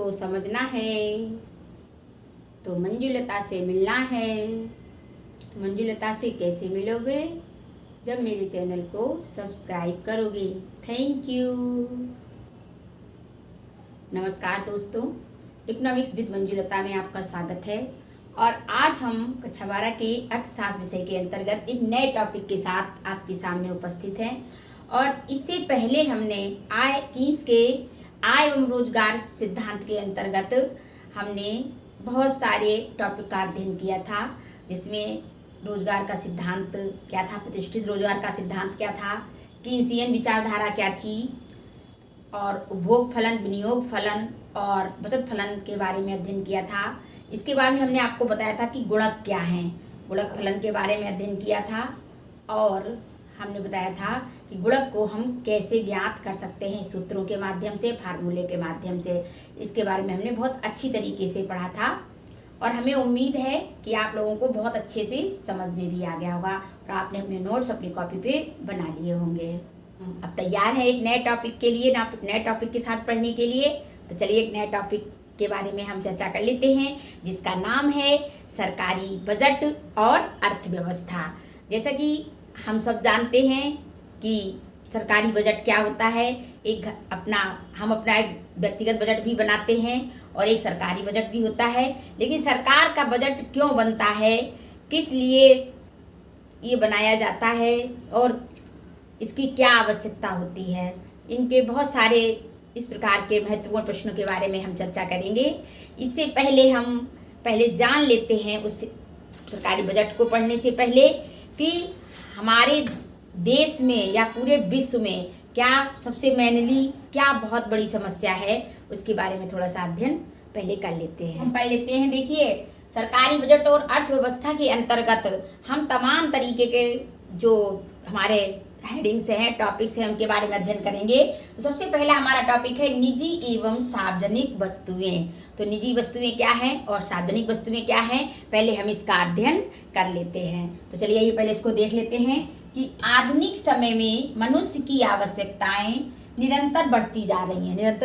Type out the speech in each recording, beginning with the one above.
को समझना है तो मंजुलता से मिलना है। तो मंजुलता से कैसे मिलोगे? जब मेरे चैनल को सब्सक्राइब करोगे। Thank you. नमस्कार दोस्तों, इकोनॉमिक्स विद मंजुलता में आपका स्वागत है। और आज हम कक्षा 12 के अर्थशास्त्र विषय के अंतर्गत एक नए टॉपिक के साथ आपके सामने उपस्थित हैं। और इससे पहले हमने कीन्स के आय एवं रोजगार सिद्धांत के अंतर्गत हमने बहुत सारे टॉपिक का अध्ययन किया था, जिसमें रोजगार का सिद्धांत क्या था, प्रतिष्ठित रोजगार का सिद्धांत क्या था, कीन्सियन विचारधारा क्या थी, और उपभोग फलन, विनियोग फलन और बचत फलन के बारे में अध्ययन किया था। इसके बाद में हमने आपको बताया था कि गुणक क्या हैं, गुणक फलन के बारे में अध्ययन किया था। और हमने बताया था कि गुणक को हम कैसे ज्ञात कर सकते हैं, सूत्रों के माध्यम से, फार्मूले के माध्यम से। इसके बारे में हमने बहुत अच्छी तरीके से पढ़ा था और हमें उम्मीद है कि आप लोगों को बहुत अच्छे से समझ में भी आ गया होगा और आपने अपने नोट्स अपनी कॉपी पे बना लिए होंगे। अब तैयार है एक नए टॉपिक के लिए, नए टॉपिक के साथ पढ़ने के लिए। तो चलिए एक नए टॉपिक के बारे में हम चर्चा कर लेते हैं, जिसका नाम है सरकारी बजट और अर्थव्यवस्था। जैसा कि हम सब जानते हैं कि सरकारी बजट क्या होता है। हम अपना एक व्यक्तिगत बजट भी बनाते हैं और एक सरकारी बजट भी होता है। लेकिन सरकार का बजट क्यों बनता है, किस लिए ये बनाया जाता है और इसकी क्या आवश्यकता होती है, इनके बहुत सारे इस प्रकार के महत्वपूर्ण प्रश्नों के बारे में हम चर्चा करेंगे। इससे पहले हम जान लेते हैं उस सरकारी बजट को पढ़ने से पहले कि हमारे देश में या पूरे विश्व में क्या सबसे मेनली क्या बहुत बड़ी समस्या है, उसके बारे में थोड़ा सा अध्ययन पहले कर लेते हैं। हम पढ़ लेते हैं। देखिए, सरकारी बजट और अर्थव्यवस्था के अंतर्गत हम तमाम तरीके के जो हमारे हेडिंग्स हैं, टॉपिक्स हैं, उनके बारे में अध्ययन करेंगे। तो सबसे पहला हमारा टॉपिक है निजी एवं सार्वजनिक वस्तुएं। तो निजी वस्तुएं क्या हैं और सार्वजनिक वस्तुएं क्या हैं, पहले हम इसका अध्ययन कर लेते हैं। तो चलिए ये पहले इसको देख लेते हैं कि आधुनिक समय में मनुष्य की आवश्यकताएं निरंतर बढ़ती जा रही हैं,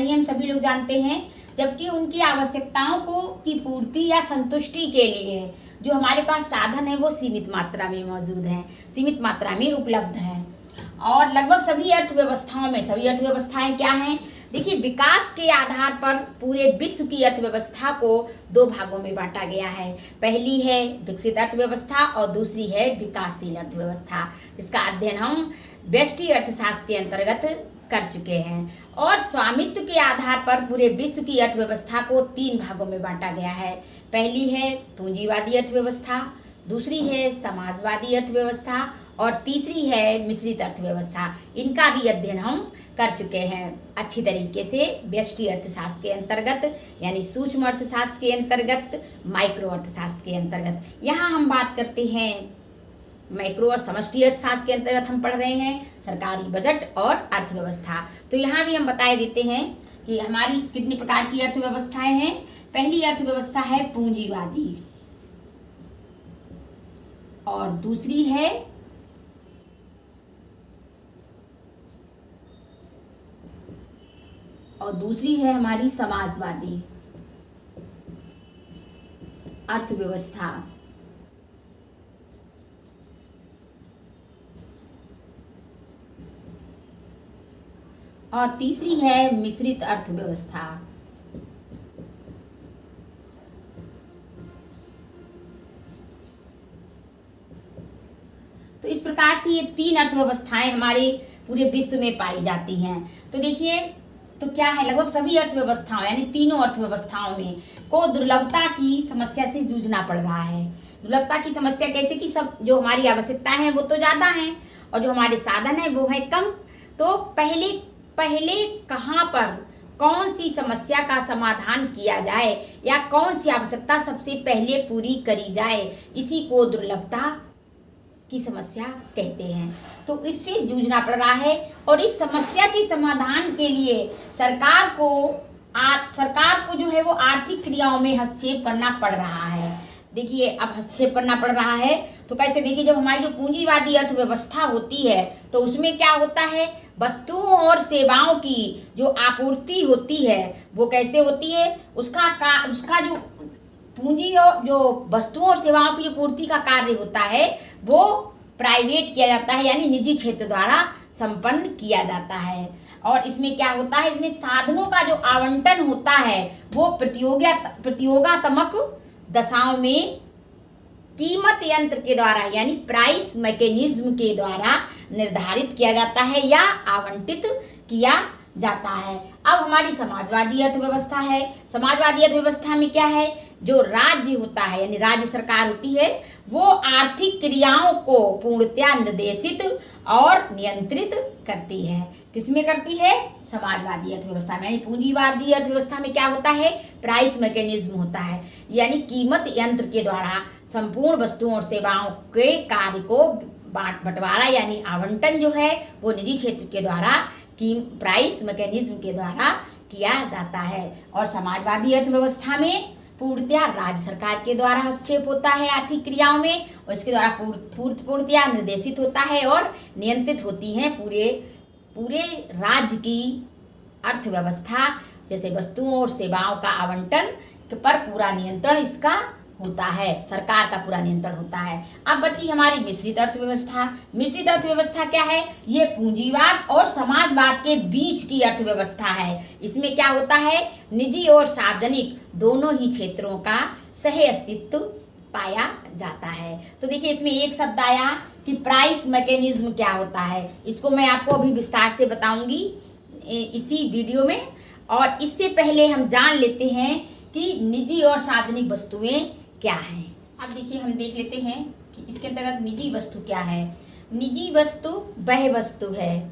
हम सभी लोग जानते हैं। जबकि उनकी आवश्यकताओं की पूर्ति या संतुष्टि के लिए जो हमारे पास साधन है वो सीमित मात्रा में मौजूद हैं, सीमित मात्रा में उपलब्ध हैं। और लगभग सभी अर्थव्यवस्थाएं क्या हैं? देखिए, विकास के आधार पर पूरे विश्व की अर्थव्यवस्था को दो भागों में बांटा गया है। पहली है विकसित अर्थव्यवस्था और दूसरी है विकासशील अर्थव्यवस्था, जिसका अध्ययन हम व्यष्टि अर्थशास्त्र के अंतर्गत कर चुके हैं। और स्वामित्व के आधार पर पूरे विश्व की अर्थव्यवस्था को तीन भागों में बांटा गया है। पहली है पूंजीवादी अर्थव्यवस्था, दूसरी है समाजवादी अर्थव्यवस्था और तीसरी है मिश्रित अर्थव्यवस्था। इनका भी अध्ययन हम कर चुके हैं अच्छी तरीके से व्यष्टि अर्थशास्त्र के अंतर्गत, यानी सूक्ष्म अर्थशास्त्र के अंतर्गत, माइक्रो अर्थशास्त्र के अंतर्गत। यहाँ हम बात करते हैं मैक्रो और समष्टि अर्थशास्त्र के अंतर्गत हम पढ़ रहे हैं सरकारी बजट और अर्थव्यवस्था। तो यहाँ भी हम बता देते हैं कि हमारी कितनी प्रकार की अर्थव्यवस्थाएं हैं। पहली अर्थव्यवस्था है पूंजीवादी और दूसरी है हमारी समाजवादी अर्थव्यवस्था। और तीसरी है मिश्रित अर्थव्यवस्था। तो इस प्रकार से ये तीन अर्थव्यवस्थाएं हमारे पूरे विश्व में पाई जाती हैं। तो देखिए, तो क्या है, लगभग सभी अर्थव्यवस्थाओं यानी तीनों अर्थव्यवस्थाओं में को दुर्लभता की समस्या से जूझना पड़ रहा है। दुर्लभता की समस्या कैसे कि सब जो हमारी आवश्यकताएं हैं वो तो ज़्यादा हैं और जो हमारे साधन हैं वो है कम। तो पहले कहाँ पर कौन सी समस्या का समाधान किया जाए या कौन सी आवश्यकता सबसे पहले पूरी करी जाए, इसी को दुर्लभता की समस्या कहते हैं। तो इससे जूझना पड़ रहा है और इस समस्या के समाधान के लिए सरकार को जो है वो आर्थिक क्रियाओं में हस्तक्षेप करना पड़ रहा है। देखिए, अब हस्तक्षेप करना पड़ रहा है तो कैसे? देखिए, जब हमारी जो पूंजीवादी अर्थव्यवस्था होती है तो उसमें क्या होता है, वस्तुओं और सेवाओं की जो आपूर्ति होती है वो कैसे होती है, उसका जो पूंजी और जो वस्तुओं और सेवाओं की जो पूर्ति का कार्य होता है वो प्राइवेट किया जाता है, यानी निजी क्षेत्र द्वारा संपन्न किया जाता है। और इसमें क्या होता है, इसमें साधनों का जो आवंटन होता है वो प्रतियोगात्मक दशाओं में कीमत यंत्र के द्वारा यानी प्राइस मैकेनिज्म के द्वारा निर्धारित किया जाता है या आवंटित किया जाता है। अब हमारी समाजवादी अर्थव्यवस्था है। समाजवादी अर्थव्यवस्था में क्या है, जो राज्य होता है यानी राज्य सरकार होती है वो आर्थिक क्रियाओं को पूर्णतया निर्देशित और नियंत्रित करती है। किसमें करती है, समाजवादी अर्थव्यवस्था में। यानी पूंजीवादी अर्थव्यवस्था में क्या होता है, प्राइस मैकेनिज्म होता है, यानी कीमत यंत्र के द्वारा संपूर्ण वस्तुओं और सेवाओं के कार्य को बंटवारा यानी आवंटन जो है वो निजी क्षेत्र के द्वारा प्राइस मैकेनिज्म के द्वारा किया जाता है। और समाजवादी अर्थव्यवस्था में पूर्णतया राज्य सरकार के द्वारा हस्तक्षेप होता है आर्थिक क्रियाओं में, और इसके द्वारा पूर्णतया निर्देशित होता है और नियंत्रित होती हैं पूरे राज्य की अर्थव्यवस्था। जैसे वस्तुओं और सेवाओं का आवंटन पर पूरा नियंत्रण इसका होता है, सरकार का पूरा नियंत्रण होता है। अब बची हमारी मिश्रित अर्थव्यवस्था। मिश्रित अर्थव्यवस्था क्या है, ये पूंजीवाद और समाजवाद के बीच की अर्थव्यवस्था है। इसमें क्या होता है, निजी और सार्वजनिक दोनों ही क्षेत्रों का सह अस्तित्व पाया जाता है। तो देखिए इसमें एक शब्द आया कि प्राइस मैकेनिज्म क्या होता है, इसको मैं आपको अभी विस्तार से बताऊंगी इसी वीडियो में। और इससे पहले हम जान लेते हैं कि निजी और सार्वजनिक वस्तुएं क्या हैं। अब देखिए हम देख लेते हैं कि इसके अंतर्गत निजी वस्तु क्या है। निजी वस्तु वह वस्तु है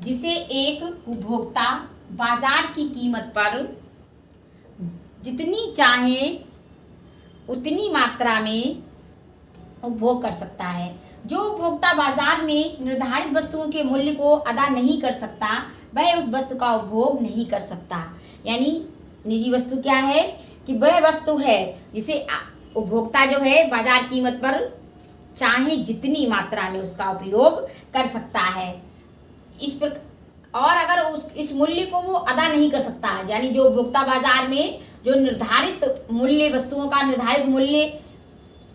जिसे एक उपभोक्ता बाजार की कीमत पर जितनी चाहे उतनी मात्रा में उपभोग कर सकता है। जो उपभोक्ता बाजार में निर्धारित वस्तुओं के मूल्य को अदा नहीं कर सकता वह उस वस्तु का उपभोग नहीं कर सकता। यानी निजी वस्तु क्या है कि वह वस्तु है जिसे उपभोक्ता जो है बाजार कीमत पर चाहे जितनी मात्रा में उसका उपयोग कर सकता है। और अगर इस मूल्य को वो अदा नहीं कर सकता, यानी जो उपभोक्ता बाजार में जो निर्धारित मूल्य वस्तुओं का निर्धारित मूल्य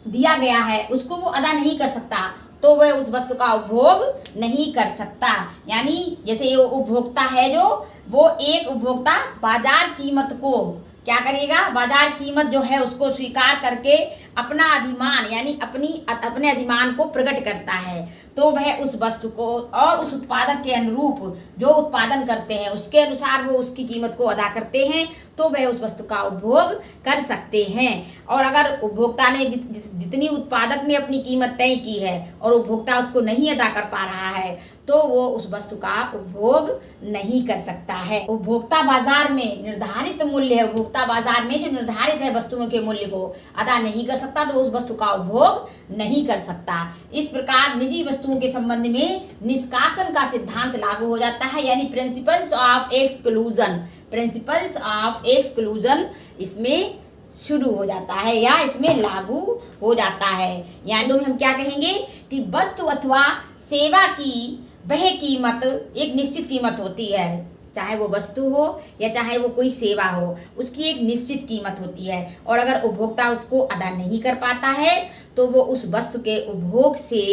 दिया गया है उसको वो अदा नहीं कर सकता तो वह उस वस्तु का उपभोग नहीं कर सकता। यानी जैसे ये उपभोक्ता है जो वो एक उपभोक्ता बाजार कीमत को क्या करेगा, बाजार कीमत जो है उसको स्वीकार करके अपना अधिमान यानी अपने अधिमान को प्रकट करता है, तो वह उस वस्तु को और उस उत्पादक के अनुरूप जो उत्पादन करते हैं उसके अनुसार वो उसकी कीमत को अदा करते हैं तो वह उस वस्तु का उपभोग कर सकते हैं। और अगर उपभोक्ता ने जितनी उत्पादक ने अपनी कीमत तय की है और उपभोक्ता उसको नहीं अदा कर पा रहा है तो वो उस वस्तु का उपभोग नहीं कर सकता है। उपभोक्ता बाजार में निर्धारित मूल्य है, उपभोक्ता बाजार में जो निर्धारित है वस्तुओं के मूल्य को अदा नहीं कर सकता तो उस वस्तु का उपभोग नहीं कर सकता। इस प्रकार निजी वस्तुओं के संबंध में निष्कासन का सिद्धांत लागू हो जाता है, यानी principles of exclusion. Principles of exclusion इसमें शुरू हो जाता है या इसमें लागू हो जाता है। यानी हम क्या कहेंगे कि वस्तु अथवा सेवा की वह कीमत एक निश्चित कीमत होती है, चाहे वो वस्तु हो या चाहे वो कोई सेवा हो, उसकी एक निश्चित कीमत होती है। और अगर उपभोक्ता उसको अदा नहीं कर पाता है तो वो उस वस्तु के उपभोग से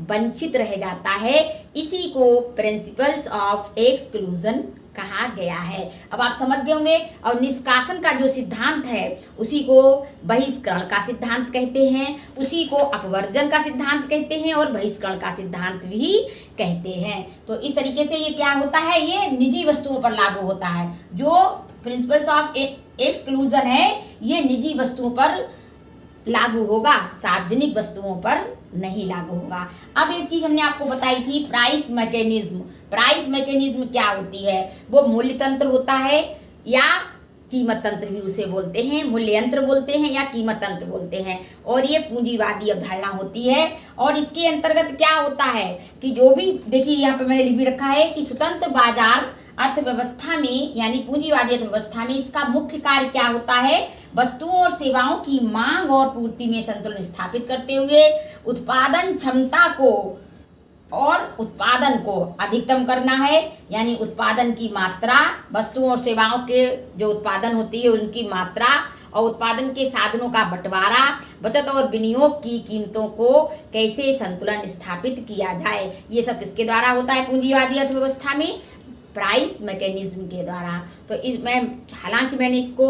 वंचित रह जाता है। इसी को प्रिंसिपल्स ऑफ एक्सक्लूजन कहा गया है। अब आप समझ गए होंगे। और निष्कासन का जो सिद्धांत है उसी को बहिष्करण का सिद्धांत कहते हैं, उसी को अपवर्जन का सिद्धांत कहते हैं और बहिष्करण का सिद्धांत भी कहते हैं। तो इस तरीके से ये क्या होता है, ये निजी वस्तुओं पर लागू होता है। जो प्रिंसिपल्स ऑफ एक्सक्लूजन है ये निजी वस्तुओं पर लागू होगा, सार्वजनिक वस्तुओं पर नहीं लागू होगा। अब एक चीज हमने आपको बताई थी, प्राइस मैकेनिज्म। प्राइस मैकेनिज्म क्या होती है, वो मूल्य तंत्र होता है या कीमत तंत्र भी उसे बोलते हैं, मूल्य यंत्र बोलते हैं या कीमत तंत्र बोलते हैं। और ये पूंजीवादी अवधारणा होती है। और इसके अंतर्गत क्या होता है कि जो भी देखिए यहाँ पे मैंने लिख भी रखा है कि स्वतंत्र बाजार अर्थव्यवस्था में यानी पूंजीवादी अर्थव्यवस्था में इसका मुख्य कार्य क्या होता है, वस्तुओं और सेवाओं की मांग और पूर्ति में संतुलन स्थापित करते हुए उत्पादन क्षमता को और उत्पादन को अधिकतम करना है, यानी उत्पादन की मात्रा, वस्तुओं और सेवाओं के जो उत्पादन होती है उनकी मात्रा और उत्पादन के साधनों का बंटवारा, बचत और विनियोग की कीमतों को कैसे संतुलन स्थापित किया जाए, ये सब किसके द्वारा होता है पूंजीवादी अर्थव्यवस्था में? प्राइस मैकेनिज्म के द्वारा। तो हालांकि मैंने इसको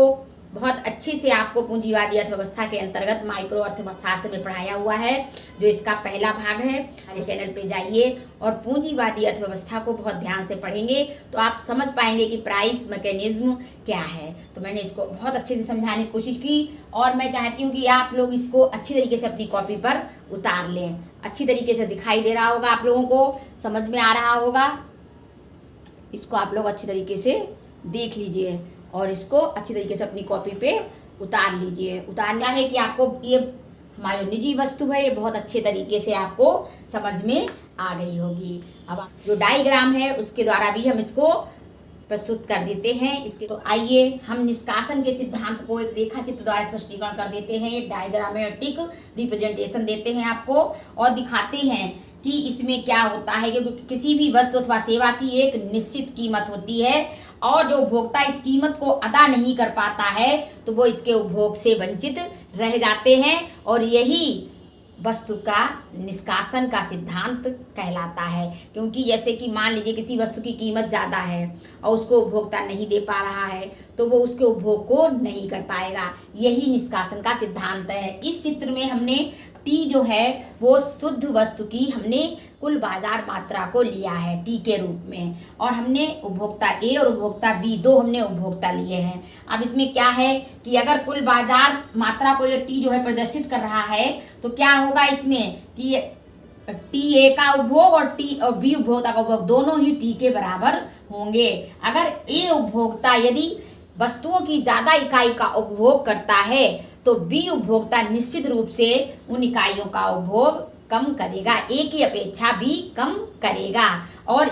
बहुत अच्छे से आपको पूंजीवादी अर्थव्यवस्था के अंतर्गत माइक्रो अर्थशास्त्र में पढ़ाया हुआ है, जो इसका पहला भाग है। हमारे चैनल पे जाइए और पूंजीवादी अर्थव्यवस्था को बहुत ध्यान से पढ़ेंगे तो आप समझ पाएंगे कि प्राइस मैकेनिज्म क्या है। तो मैंने इसको बहुत अच्छे से समझाने की कोशिश की और मैं चाहती हूँ कि आप लोग इसको अच्छी तरीके से अपनी कॉपी पर उतार लें। अच्छी तरीके से दिखाई दे रहा होगा, आप लोगों को समझ में आ रहा होगा। इसको आप लोग अच्छी तरीके से देख लीजिए और इसको अच्छी तरीके से अपनी कॉपी पे उतार लीजिए। उतारना है कि आपको ये हमारी निजी वस्तु है, ये बहुत अच्छे तरीके से आपको समझ में आ गई होगी। अब जो डायग्राम है उसके द्वारा भी हम इसको प्रस्तुत कर देते हैं। इसके तो आइए हम निष्कासन के सिद्धांत को एक रेखा चित्र द्वारा स्पष्टीकरण कर देते हैं। एक डायग्रामेटिक रिप्रेजेंटेशन देते हैं आपको और दिखाते हैं कि इसमें क्या होता है। क्योंकि किसी भी वस्तु अथवा सेवा की एक निश्चित कीमत होती है और जो उपभोक्ता इस कीमत को अदा नहीं कर पाता है तो वो इसके उपभोग से वंचित रह जाते हैं और यही वस्तु का निष्कासन का सिद्धांत कहलाता है। क्योंकि जैसे कि मान लीजिए किसी वस्तु की कीमत ज़्यादा है और उसको उपभोक्ता नहीं दे पा रहा है तो वो उसके उपभोग को नहीं कर पाएगा, यही निष्कासन का सिद्धांत है। इस चित्र में हमने टी जो है वो शुद्ध वस्तु की हमने कुल बाजार मात्रा को लिया है टी के रूप में और हमने उपभोक्ता ए और उपभोक्ता बी दो हमने उपभोक्ता लिए हैं। अब इसमें क्या है कि अगर कुल बाजार मात्रा को ये टी जो है प्रदर्शित कर रहा है तो क्या होगा इसमें कि टी ए का उपभोग और टी और बी उपभोक्ता का उपभोग दोनों ही टी के बराबर होंगे। अगर ए उपभोक्ता यदि वस्तुओं की ज़्यादा इकाई का उपभोग करता है तो बी उपभोक्ता निश्चित रूप से उन इकाइयों का उपभोग कम करेगा, ए की अपेक्षा बी कम करेगा और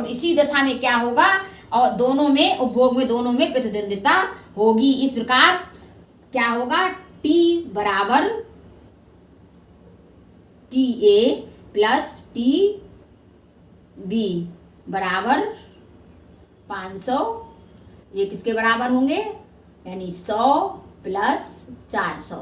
इसी दशा में क्या होगा और दोनों में उपभोग में दोनों में प्रतिद्वंदिता होगी। इस प्रकार क्या होगा, टी बराबर T A plus T B बराबर 500, ये किसके बराबर होंगे, यानी 100 प्लस 400।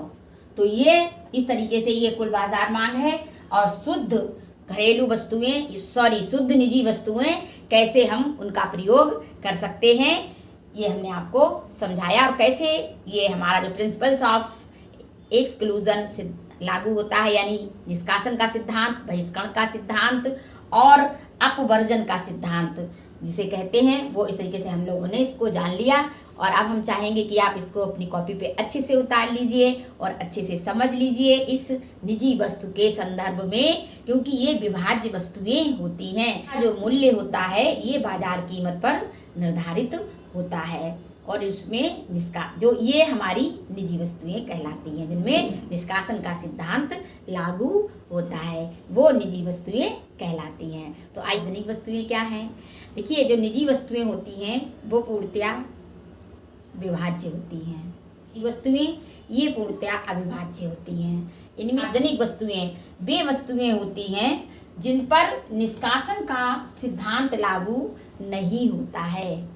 तो ये इस तरीके से ये कुल बाजार मांग है और शुद्ध घरेलू वस्तुएं शुद्ध निजी वस्तुएं कैसे हम उनका प्रयोग कर सकते हैं ये हमने आपको समझाया और कैसे ये हमारा जो प्रिंसिपल्स ऑफ एक्सक्लूजन लागू होता है, यानी निष्कासन का सिद्धांत, बहिष्करण का सिद्धांत और अपवर्जन का सिद्धांत जिसे कहते हैं, वो इस तरीके से हम लोगों ने इसको जान लिया। और अब हम चाहेंगे कि आप इसको अपनी कॉपी पे अच्छे से उतार लीजिए और अच्छे से समझ लीजिए इस निजी वस्तु के संदर्भ में, क्योंकि ये विभाज्य वस्तुएं होती हैं। जो मूल्य होता है ये बाजार कीमत पर निर्धारित होता है और इसमें जो ये हमारी निजी वस्तुएं कहलाती हैं जिनमें निष्कासन का सिद्धांत लागू होता है, वो निजी वस्तुएं कहलाती हैं। तो आधुनिक वस्तुएं क्या हैं? देखिए, जो निजी वस्तुएं होती हैं वो पूर्णतया विभाज्य होती हैं। ये वस्तुएं ये पूर्णतया अविभाज्य होती हैं। इनमें सार्वजनिक वस्तुएं वे वस्तुएं होती हैं जिन पर निष्कासन का सिद्धांत लागू नहीं होता है।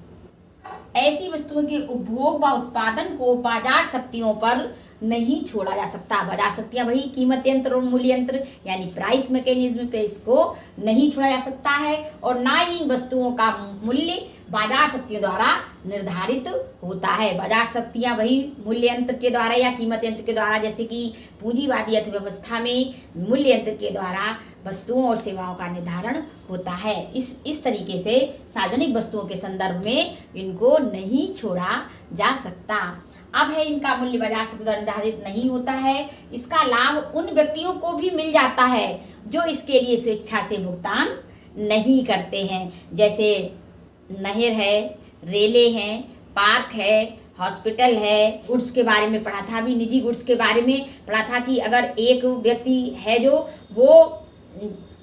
ऐसी वस्तुओं के उपभोग व उत्पादन को बाजार शक्तियों पर नहीं छोड़ा जा सकता। बाजार शक्तियाँ वही कीमत यंत्र और मूल्य यंत्र यानी प्राइस मैकेनिज्म पे इसको नहीं छोड़ा जा सकता है और ना ही इन वस्तुओं का मूल्य बाजार शक्तियों द्वारा निर्धारित होता है। बाजार शक्तियाँ वही मूल्य यंत्र के द्वारा या कीमत यंत्र के द्वारा, जैसे कि पूंजीवादी अर्थव्यवस्था में मूल्य यंत्र के द्वारा वस्तुओं और सेवाओं का निर्धारण होता है। इस तरीके से सार्वजनिक वस्तुओं के संदर्भ में इनको नहीं छोड़ा जा सकता। अब है इनका मूल्य बाजार शक्ति द्वारा निर्धारित नहीं होता है। इसका लाभ उन व्यक्तियों को भी मिल जाता है जो इसके लिए स्वेच्छा से भुगतान नहीं करते हैं, जैसे नहर है, रेलें हैं, पार्क है, हॉस्पिटल है। गुड्स के बारे में पढ़ा था, अभी निजी गुड्स के बारे में पढ़ा था कि अगर एक व्यक्ति है जो वो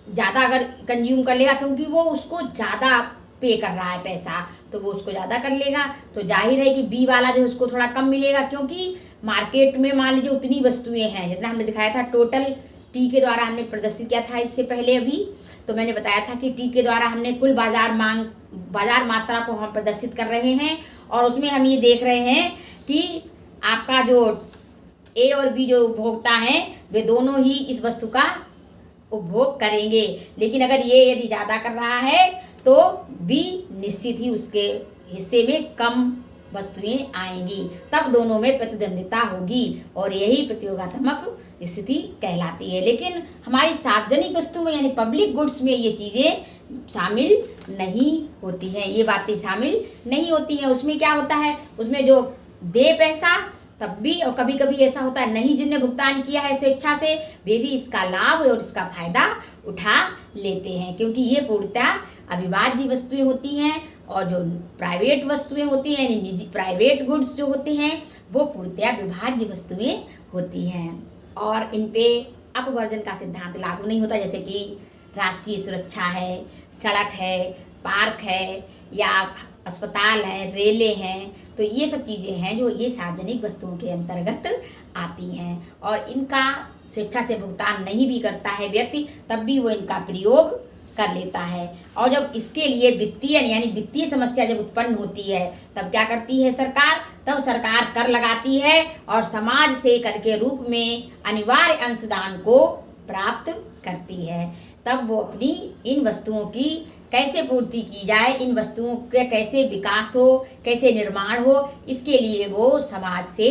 ज़्यादा अगर कंज्यूम कर लेगा, क्योंकि वो उसको ज़्यादा पे कर रहा है पैसा, तो वो उसको ज़्यादा कर लेगा, तो जाहिर है कि बी वाला जो है उसको थोड़ा कम मिलेगा, क्योंकि मार्केट में मान लीजिए उतनी वस्तुएं हैं जितना हमने दिखाया था। टोटल टी के द्वारा हमने प्रदर्शित किया था इससे पहले अभी। तो मैंने बताया था कि टी के द्वारा हमने कुल बाजार मात्रा को हम प्रदर्शित कर रहे हैं, और उसमें हम ये देख रहे हैं कि आपका जो ए और बी जो उपभोक्ता हैं वे दोनों ही इस वस्तु का उपभोग करेंगे। लेकिन अगर ये यदि ज़्यादा कर रहा है तो बी निश्चित ही उसके हिस्से में कम वस्तुएं आएंगी, तब दोनों में प्रतिद्वंदिता होगी और यही प्रतियोगात्मक स्थिति कहलाती है। लेकिन हमारी सार्वजनिक वस्तु में यानी पब्लिक गुड्स में ये चीज़ें शामिल नहीं होती हैं, ये बातें शामिल नहीं होती हैं। उसमें क्या होता है, उसमें जो दे पैसा तब भी, और कभी कभी ऐसा होता है नहीं जिनने भुगतान किया है स्वेच्छा से वे भी इसका लाभ और इसका फायदा उठा लेते हैं, क्योंकि ये पूर्णतः अविभाज्य वस्तुएं होती हैं, और जो प्राइवेट वस्तुएं होती हैं यानी निजी प्राइवेट गुड्स जो होते हैं वो पूर्णतः विभाज्य वस्तुएं होती हैं, और इन पे अपवर्जन का सिद्धांत लागू नहीं होता। जैसे कि राष्ट्रीय सुरक्षा है, सड़क है, पार्क है, या अस्पताल है, रेलें हैं, तो ये सब चीज़ें हैं जो ये सार्वजनिक वस्तुओं के अंतर्गत आती हैं, और इनका स्वेच्छा से भुगतान नहीं भी करता है व्यक्ति तब भी वो इनका प्रयोग कर लेता है। और जब इसके लिए वित्तीय समस्या जब उत्पन्न होती है तब क्या करती है सरकार, तब सरकार कर लगाती है और समाज से कर के रूप में अनिवार्य अंशदान को प्राप्त करती है। तब वो अपनी इन वस्तुओं की कैसे पूर्ति की जाए, इन वस्तुओं के कैसे विकास हो, कैसे निर्माण हो, इसके लिए वो समाज से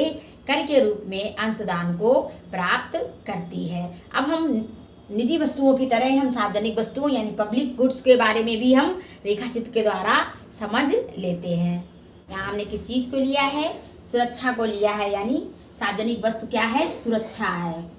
कर के रूप में अंशदान को प्राप्त करती है। अब हम निजी वस्तुओं की तरह हम सार्वजनिक वस्तुओं यानी पब्लिक गुड्स के बारे में भी हम रेखाचित्र के द्वारा समझ लेते हैं। यहाँ हमने किस चीज़ को लिया है, सुरक्षा को लिया है, यानी सार्वजनिक वस्तु क्या है, सुरक्षा है,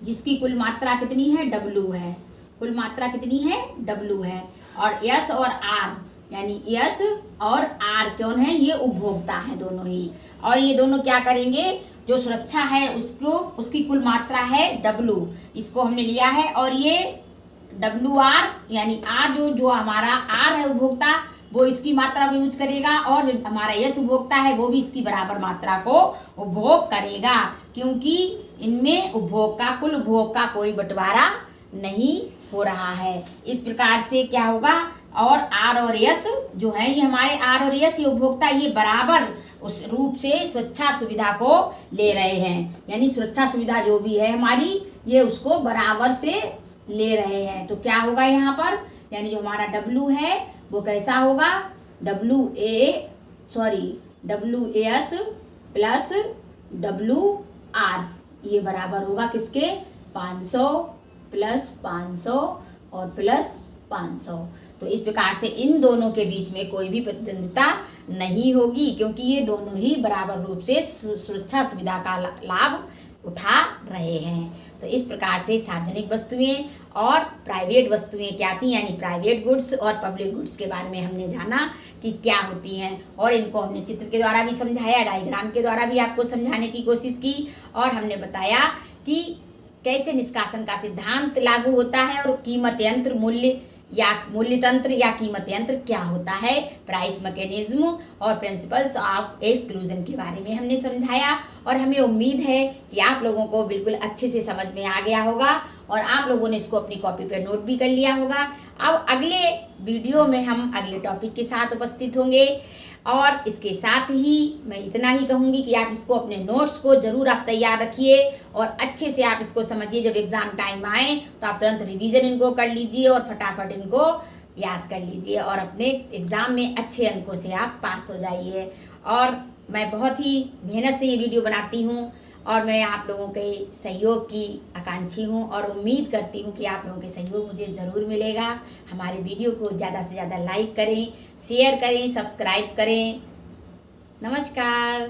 जिसकी कुल मात्रा कितनी है, W है। कुल मात्रा कितनी है, W है। और S और R यानी S और R कौन है, ये उपभोक्ता है दोनों ही। और ये दोनों क्या करेंगे, जो सुरक्षा है उसकी कुल मात्रा है W, इसको हमने लिया है, और ये WR यानी R जो हमारा R है उपभोक्ता, वो इसकी मात्रा को यूज करेगा, और जो हमारा S उपभोक्ता है वो भी इसकी बराबर मात्रा को उपभोग करेगा, क्योंकि इनमें कुल उपभोग का कोई बंटवारा नहीं हो रहा है। इस प्रकार से क्या होगा, और R और S जो है ये हमारे R और S ये उपभोक्ता ये बराबर उस रूप से सुरक्षा सुविधा को ले रहे हैं, यानी सुरक्षा सुविधा जो भी है हमारी ये उसको बराबर से ले रहे हैं। तो क्या होगा यहाँ पर, यानी जो हमारा W है वो कैसा होगा, WAS प्लस WR, ये बराबर होगा किसके, 500 प्लस 500 और प्लस 500। तो इस प्रकार से इन दोनों के बीच में कोई भी प्रतिद्वंदिता नहीं होगी, क्योंकि ये दोनों ही बराबर रूप से सुरक्षा सुविधा का लाभ उठा रहे हैं। तो इस प्रकार से सार्वजनिक वस्तुएं और प्राइवेट वस्तुएं क्या थी, यानी प्राइवेट गुड्स और पब्लिक गुड्स के बारे में हमने जाना कि क्या होती हैं, और इनको हमने चित्र के द्वारा भी समझाया, डायग्राम के द्वारा भी आपको समझाने की कोशिश की, और हमने बताया कि कैसे निष्कासन का सिद्धांत लागू होता है, और कीमत यंत्र मूल्य तंत्र या कीमत यंत्र क्या होता है, प्राइस मैकेनिज्म और प्रिंसिपल्स ऑफ एक्सक्लूजन के बारे में हमने समझाया। और हमें उम्मीद है कि आप लोगों को बिल्कुल अच्छे से समझ में आ गया होगा, और आप लोगों ने इसको अपनी कॉपी पर नोट भी कर लिया होगा। अब अगले वीडियो में हम अगले टॉपिक के साथ उपस्थित होंगे, और इसके साथ ही मैं इतना ही कहूँगी कि आप इसको अपने नोट्स को ज़रूर आप तैयार रखिए, और अच्छे से आप इसको समझिए। जब एग्ज़ाम टाइम आए तो आप तुरंत रिवीजन इनको कर लीजिए और फटाफट इनको याद कर लीजिए, और अपने एग्ज़ाम में अच्छे अंकों से आप पास हो जाइए। और मैं बहुत ही मेहनत से ये वीडियो बनाती हूँ, और मैं आप लोगों के सहयोग की आकांक्षी हूँ, और उम्मीद करती हूँ कि आप लोगों के सहयोग मुझे ज़रूर मिलेगा। हमारे वीडियो को ज़्यादा से ज़्यादा लाइक करें, शेयर करें, सब्सक्राइब करें। नमस्कार।